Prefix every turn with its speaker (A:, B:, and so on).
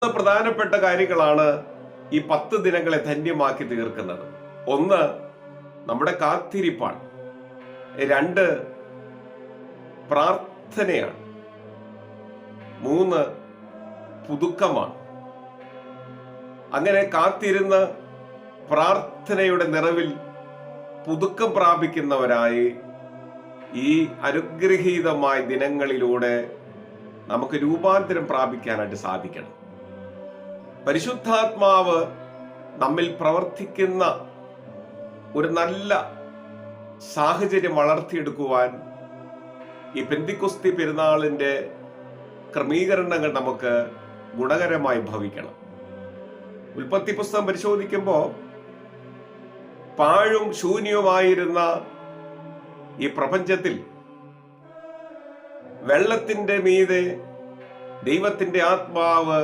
A: പ്രധാനപ്പെട്ട കാര്യങ്ങളാണ് ഈ 10 ദിനങ്ങളെ ധന്യമാക്കി തീർക്കുന്നത്. ഒന്ന്, നമ്മുടെ കാത്തിരിപ്പാണ്. 2, പ്രാർത്ഥനയാണ്. 3, പുതുക്കമാണ്. അങ്ങനെ കാത്തിരുന്ന് പ്രാർത്ഥനയുടെ നിറവിൽ പുതുക്കം പ്രാപിക്കുന്നവരായി ഈ അനുഗ്രഹീതമായ ദിനങ്ങളിലൂടെ നമുക്ക് രൂപാന്തരം പ്രാപിക്കാനായിട്ട് സാധിക്കണം. പരിശുദ്ധാത്മാവ് നമ്മിൽ പ്രവർത്തിക്കുന്ന ഒരു നല്ല സാഹചര്യം വളർത്തിയെടുക്കുവാൻ ഈ പെന്തിക്കൊസ്തി പെരുന്നാളിന്റെ ക്രമീകരണങ്ങൾ നമുക്ക് ഗുണകരമായി ഭവിക്കണം. ഉൽപ്പത്തി പുസ്തകം പരിശോധിക്കുമ്പോൾ പാഴും ശൂന്യവുമായിരുന്ന ഈ പ്രപഞ്ചത്തിൽ വെള്ളത്തിന്റെ മീതെ ദൈവത്തിന്റെ ആത്മാവ്